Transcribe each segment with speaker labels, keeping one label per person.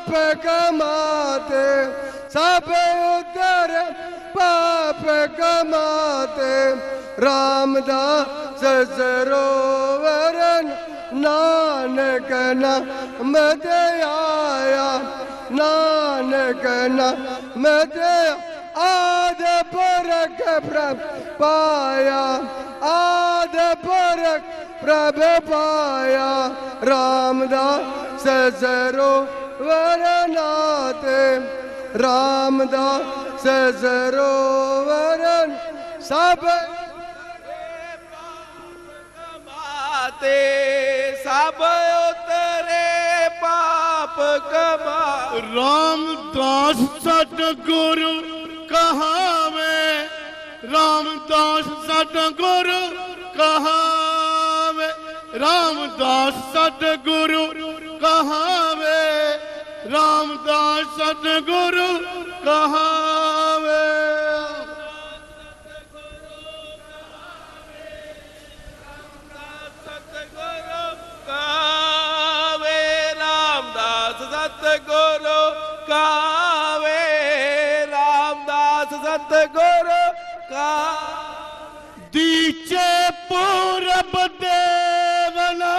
Speaker 1: पाप कमाते सब उतर पाप कमाते रामदास सरोवर नानक नाम ते आया नानक नाम ते आद परख प्रभ पाया आद परख प्रभ पाया रामदास सरोवर नाते रामदास सरोवर सब
Speaker 2: कमाते सब उतरे पाप कमा
Speaker 3: रामदास सतगुरु कहावे रामदास सतगुरु कहावे रामदास सतगुरु कहावे रामदास सतगुरु कहावे
Speaker 2: रामदास सतगुरु कावे रामदास सतगुरु का
Speaker 3: दीचे पूरब देवना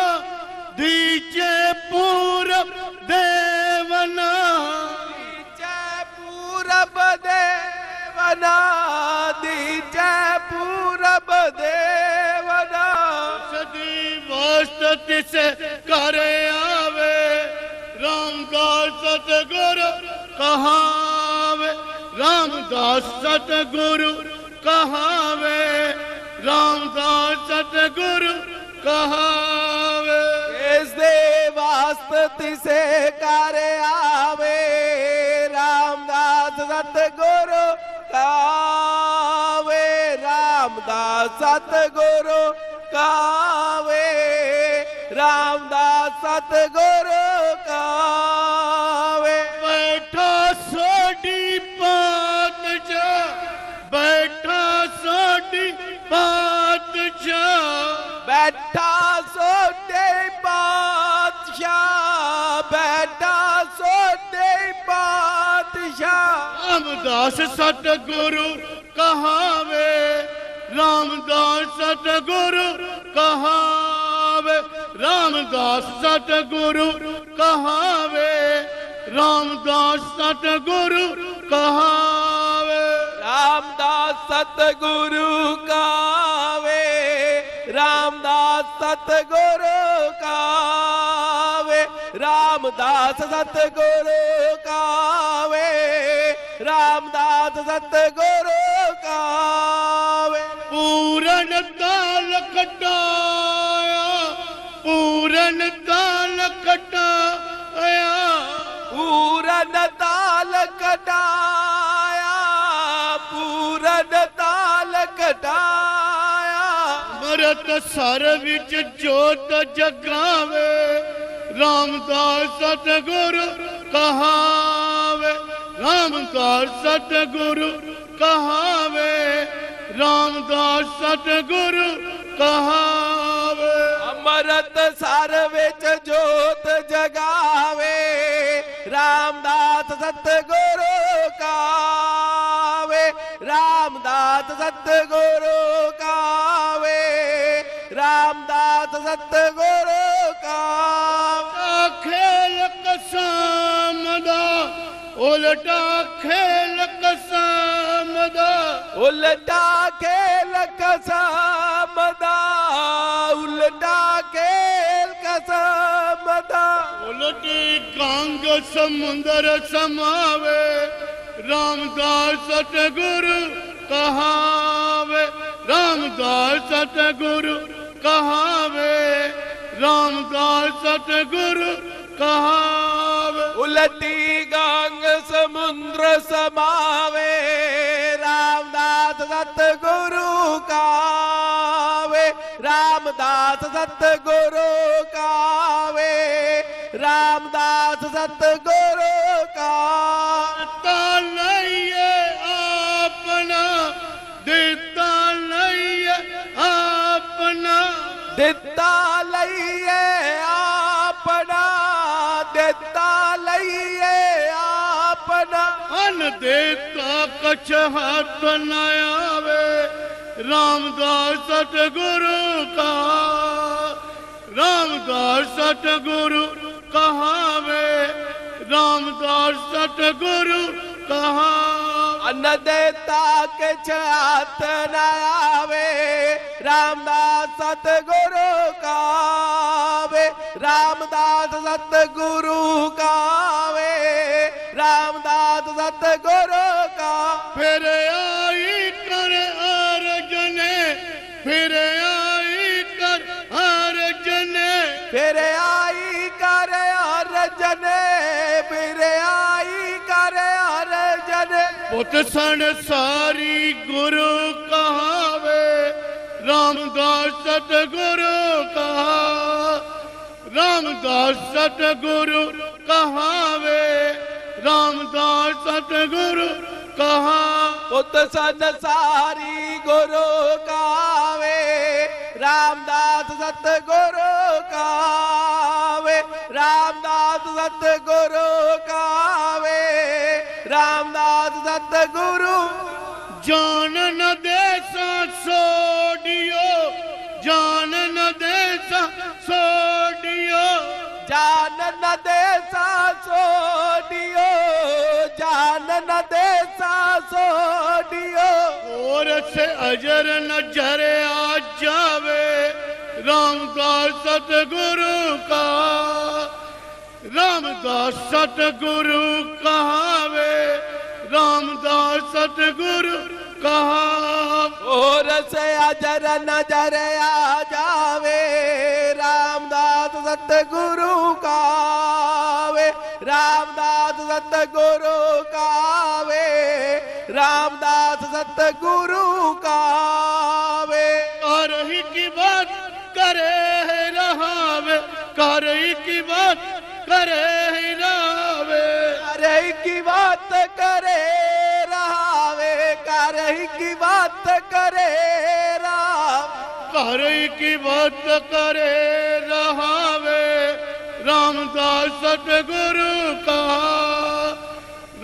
Speaker 3: दीचे पूरब देवना
Speaker 2: जय पूरब देवना दीजे पूरब देवना
Speaker 3: सदी वस्त से करे आवे रामदास सतगुरु कहावे रामदास सतगुरु कहावे रामदास सतगुरु कहावे
Speaker 2: इस दे वास्ते से करे आवे रामदास सतगुरु कावे रामदास सतगुरु कावे रामदास सतगुरु कावे
Speaker 3: बैठा सोडी पातशाह बैठा सोडी पातशाह
Speaker 2: बैठा सोते बादशाह बैठा सोते बादशाह
Speaker 3: रामदास सतगुरु कहावे रामदास सतगुरु कहावे रामदास सतगुरु कहावे रामदास सतगुरु कहावे
Speaker 2: रामदास सतगुरु कावे रामदास सतगुरु कावे रामदास सतगुरु कावे रामदास सतगुरु कावे
Speaker 3: पूरन ताल कटाया पूरन ताल कटाया
Speaker 2: पूरन ताल कटाया पूरन ताल कटाया
Speaker 3: मरत सर विच जोत जगावे रामदास सतगुरु कहावे रामदास सतगुरु कहावे रामदास सतगुरु कहावे
Speaker 2: अमृत सर विच जोत जगावे रामदास सतगुरु कावे रामदास सतगुरु कावे रामदास सतगुरु कावे
Speaker 3: खेल कसम दा उल्टा खेल कसम दा
Speaker 2: उल्टा खेल कसम दा उल्टा खेल कसम दा
Speaker 3: उलटी कांग समुंदर समावे रामदास सतगुरु कहावे रामदास सतगुरु कहावे रामदास सतगुरु कहावे
Speaker 2: उलटी गांग समुद्र समावे रामदास सतगुरु कावे रामदास सतगुरु कावे रामदास सतगुरु का
Speaker 3: नहीं अपना देता नहीं अपना
Speaker 2: दिता लइए आपना दिता लइए
Speaker 3: अन देता कछ हाथ न आवे रामदास सतगुरु का रामदास सतगुरु कहावे रामदास सतगुरु कहा
Speaker 2: अन्न देता के हाथ न आवे रामदास सतगुरु कावे रामदास सतगुरु कावे रामदास सतगुरु का
Speaker 3: फिर आई कर अर्जने फिर आई कर अर्जने
Speaker 2: फिर आई कर अर्जने फिर आई कर अर्जने
Speaker 3: पुत संसारी गुरु कहावे रामदास सतगुरु कहा रामदास सतगुरु कहावे रामदास सतगुरु कहा
Speaker 2: पुत संसारी गुरु कावे रामदास सतगुरु कावे रामदास सतगुरु कावे रामदास सतगुरु
Speaker 3: जान न देसा सोडियो जान न देसा सोडियो
Speaker 2: जान न देसा सोडियो जान न देसा सोडियो
Speaker 3: और से अजर नजर आ जावे रामदास सतगुरु का रामदास सतगुरु कहावे रामदास सतगुरु कहा
Speaker 2: और से अजर नजर आ जावे रामदास सतगुरु कावे रामदास सतगुरु कावे रामदास सतगुरु कावे
Speaker 3: कर ही की बात करे है रहावे कर ही की बात करे है रहावे
Speaker 2: करे की बात करे रहावे करे की बात करे राम
Speaker 3: कर ही की बात करे रहावे रामदास सतगुरु कहा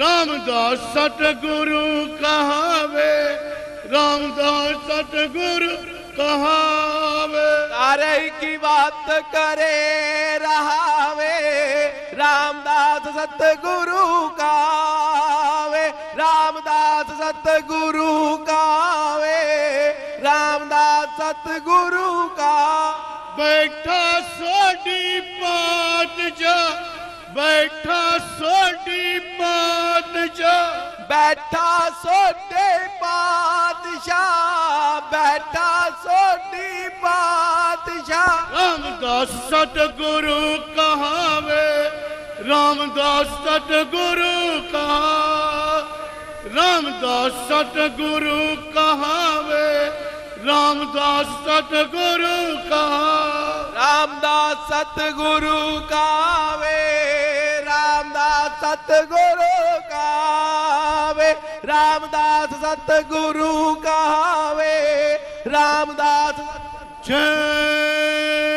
Speaker 3: रामदास सतगुरु कहावे रामदास सतगुरु कहावे
Speaker 2: करे की बात करे रहावे रामदास सतगुरु कावे रामदास सतगुरु कावे रामदास सतगुरु का
Speaker 3: बैठा सोडी पात जा बैठा सोडी पात जा
Speaker 2: बैठा सोडे पातशाह बैठा सोडी पातशाह
Speaker 3: रामदास सतगुरु कहावे रामदास सतगुरु कहा रामदास सतगुरु कहावे रामदास सतगुरु कहा
Speaker 2: रामदास सतगुरु कावे रामदास सतगुरु कावे रामदास सतगुरु कावे रामदास
Speaker 3: जैसा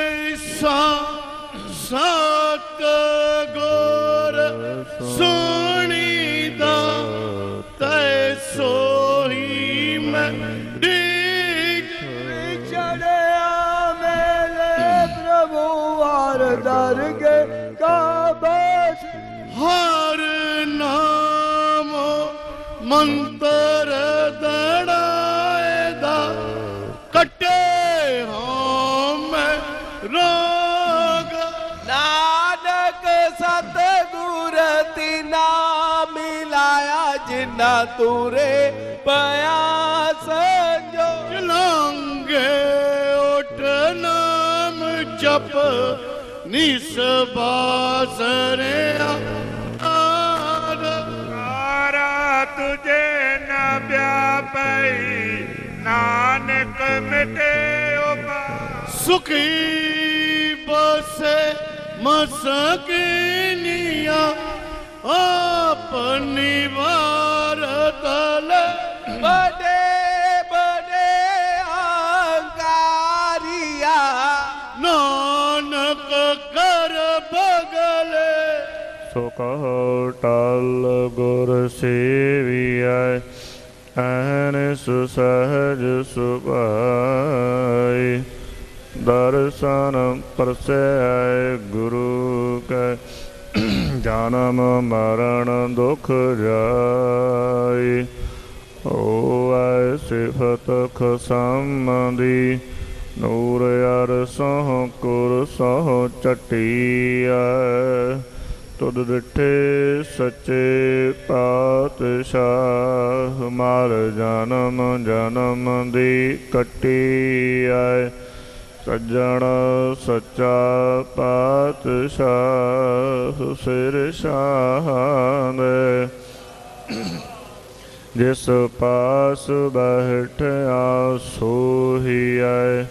Speaker 3: सतगुर सुनीदा तैसो ही मैं
Speaker 1: प्रभु वार दरगे का बस
Speaker 3: हर नाम मंत्र दड़ाएदा कटे हम रोग
Speaker 2: नानक सतगुर तिना मिलाया जिन्ना तूरे पया संजो
Speaker 3: चलांगे उठ नाम जप निसबासरे
Speaker 4: तारा तुझे न व्यापई नानक मिटे
Speaker 3: सुखी बसे मसकिनिया अपनी वार तल
Speaker 2: बड़े बड़े अहंकारिया
Speaker 3: नानक कर बगले
Speaker 4: ਸੋ ਕਹੋ ਟਲ ਗੁਰ ਸੇਵੀਐ ਅਹਨਿ ਸੁਸਹਜ ਸੁਭਾਈ ਦਰਸ਼ਨ ਪਰਸੈ ਗੁਰੂ ਕੈ ਜਨਮ ਮਰਨ ਦੁਖ ਜਾਈ ਹੋਵੈ ਸਿਫਤ ਖਸਮਦੀ ਨੂਰ ਅਰਸਹੁ ਕੁਰਸਹੁ ਚਟੀਐ ਤੁਧ ਡਿਠੇ ਸੱਚੇ ਪਾਤਸ਼ਾਹ ਮਰ ਜਨਮ ਜਨਮ ਦੀ ਕੱਟੀਐ ਸੱਜਣ ਸੱਚਾ ਪਾਤਸ਼ਾਹ ਸਿਰ ਸ਼ਾਹਦੇ ਜਿਸ ਪਾਸ ਬੈਠਿਆ ਸੋਹੀਐ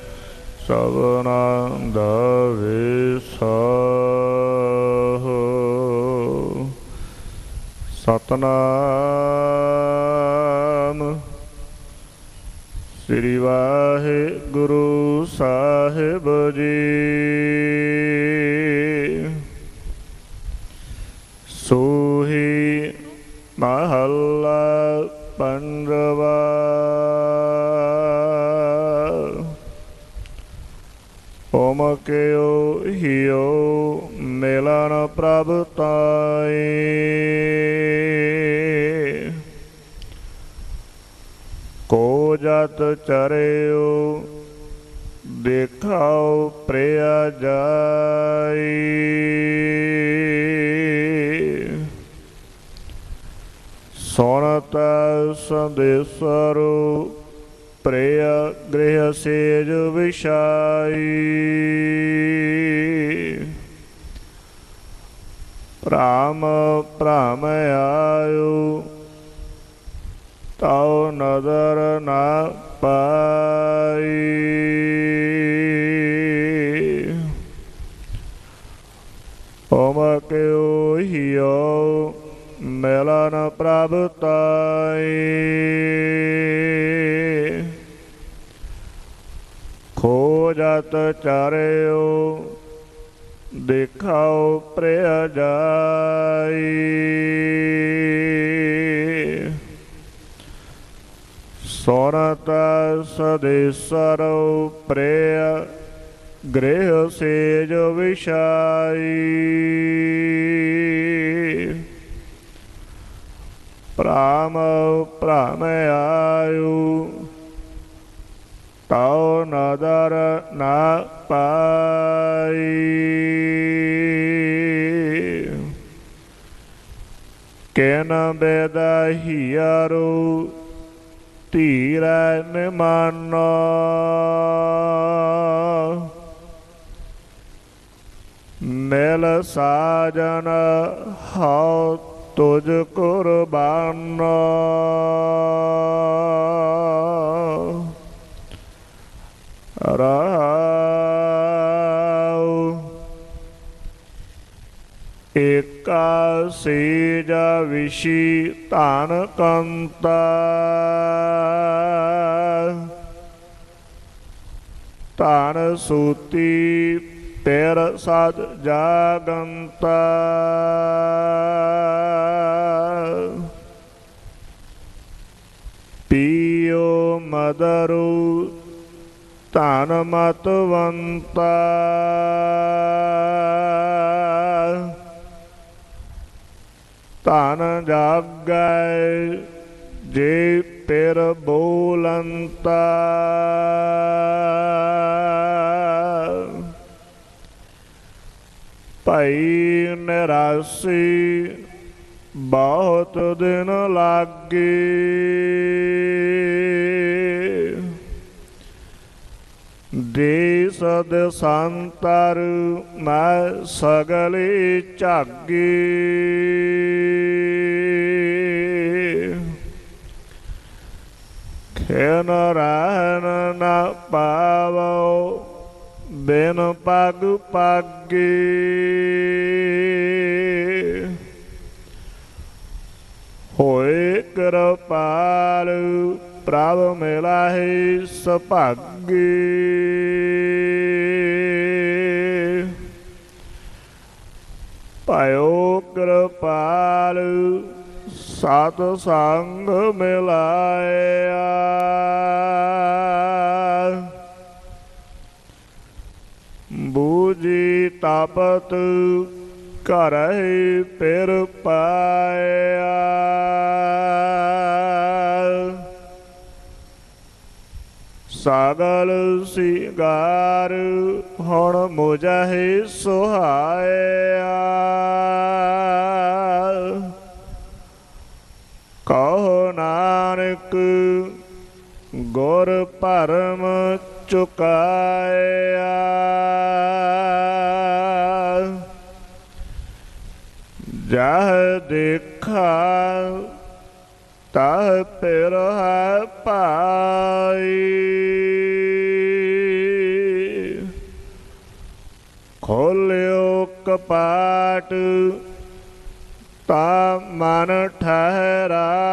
Speaker 4: ਸਭਨਾ ਦਾ ਵਿਸਾਹ ਸਤਨਾਮ ਸ੍ਰੀ ਵਾਹਿਗੁਰੂ ਸਾਹਿਬ ਜੀ ਸੋਹੀ ਮਹੱਲਾ ਪੰਜਵਾ ਓਮ ਕਿਓ ਹਿਓ ਮਿਲਨ ਪ੍ਰਭ ਤਾਈ ਕੋ ਜਤ ਚਰਿਓ ਦੇਖਾਓ ਪ੍ਰਿਆ ਜਾਈ ਸੁਣਤ ਸੰਦੇਸਰੋ ਪ੍ਰਿਆ ਗ੍ਰਹਿ ਸੇਜ ਵਿਸ਼ਾਈ ਰਾਮ ਭ੍ਰਮ ਆਇਓ ਤਾਉ ਨਦਰ ਨਾ ਪਾਈ ਓਮ ਕਿਓ ਹਿਓ ਮਿਲਨ ਪ੍ਰਭ ਤਾਈ ਖੋਜਤ ਚਾਰਿਓ ਦੇਖਾਓ ਪ੍ਰਿਆ ਜਾਈ ਸੁਣਤ ਸਦੇਸਰੋ ਪ੍ਰਿਆ ਗ੍ਰਹਿ ਸੇਜ ਵਿਸ਼ਾਈ ਭ੍ਰਮ ਭ੍ਰਮ ਆਇਓ ਤਾਉ ਨਦਰ ਨਾ ਪਾਈ ਕੈਨ ਬੇਦਾਹੀਆਰੋ ਧੀਰੈ ਨਿਮਾਨੋ ਮਿਲ ਸਾਜਨ ਹਉ ਤੁਝ ਕੁਰਬਾਨੋ ਰਾਉ ਏਕਾ ਸੇਜ ਵਿਸ਼ੀ ਧਨ ਕੰਤਾ ਧਨ ਸੂਤੀ ਤੇਰ ਸਦ ਜਾਗੰਤਾ ਪੀਓ ਮਦਰੂ ਧਨ ਮਤਵੰਤਾ ਧਨ ਜਾਗੈ ਜੇ ਪਿਰ ਬੋਲੰਤਾ ਭਾਈ ਨਿਰਾਸੀ ਬਹੁਤ ਦਿਨ ਲਾਗੇ ਦੇਸ ਦਸਾਂਤਰ ਮੈਂ ਸਗਲੇ ਝਾਗੇ ਖੈਨ ਰਹਿਨ ਨਾ ਪਾਵੋ ਬਿਨ ਪਗ ਪਾਗੇ ਹੋਏ ਕਿਰਪਾਲ ਪ੍ਰਭ ਮਿਲਾਹੇ ਸੁਭਾਗੇ ਭਇਓ ਕਿਰਪਾਲ ਸਤ ਸੰਗ ਮਿਲਾਇਆ। ਬੂਝੀ ਤਪਤ ਘਰਹਿ ਫਿਰ ਪਾਇਆ। ਸਗਲ ਸਿੰਗਾਰ ਹੁਣ ਮੁਝਹਿ ਸੁਹਾਇਆ। ਕਹੋ ਨਾਨਕ ਗੁਰ ਭਰਮ ਚੁਕਾਇਆ। ਜਹ ਦੇਖਾ ਤਹ ਪਿਰ ਹੈ ਭਾਈ। ਖੋਲਿਓ ਕਪਾਟ ਤਾ ਮਨ ਠਹਿਰਾਈ।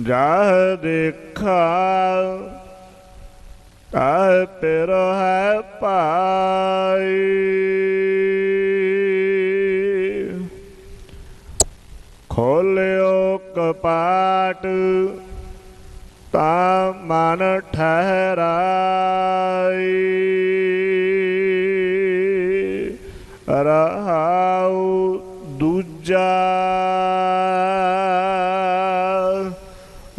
Speaker 4: ਜਹ ਦੇਖਾ ਤਹ ਪਿਰ ਹੈ ਭਾਈ। ਖੋਲਿਓ ਕਪਾਟ ਤਾ ਮਨ ਠਹਿਰਾਈ। ਰਹਾਉ ਦੂਜਾ।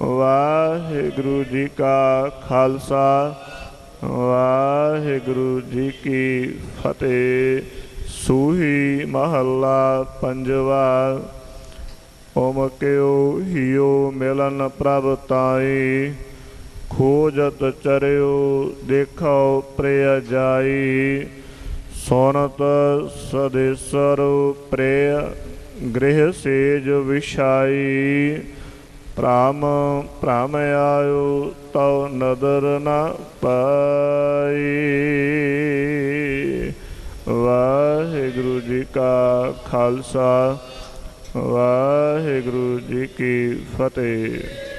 Speaker 4: ਵਾਹਿਗੁਰੂ ਜੀ ਕਾ ਖਾਲਸਾ ਵਾਹਿਗੁਰੂ ਜੀ ਕੀ ਫਤਿਹ। ਸੂਹੀ ਮਹੱਲਾ ਪੰਜਵਾ। ਓਮ ਕਿਉ ਹਿਉ ਮਿਲਨ ਪ੍ਰਭ ਤਾਈ। ਖੋਜਤ ਚਰਿਓ ਦੇਖੋ ਪ੍ਰਿਯ ਜਾਈ। ਸੋਨਤ ਸਦੇਸਰ ਪ੍ਰਿਯ ਗ੍ਰਹਿ ਸੇਜ ਵਿਛਾਈ। ਭ੍ਰਮ ਆਇਓ ਤਉ ਨਦਰ ਨ ਪਾਈ। ਵਾਹਿਗੁਰੂ ਜੀ ਕਾ ਖਾਲਸਾ ਵਾਹਿਗੁਰੂ ਜੀ ਕੀ ਫਤਿਹ।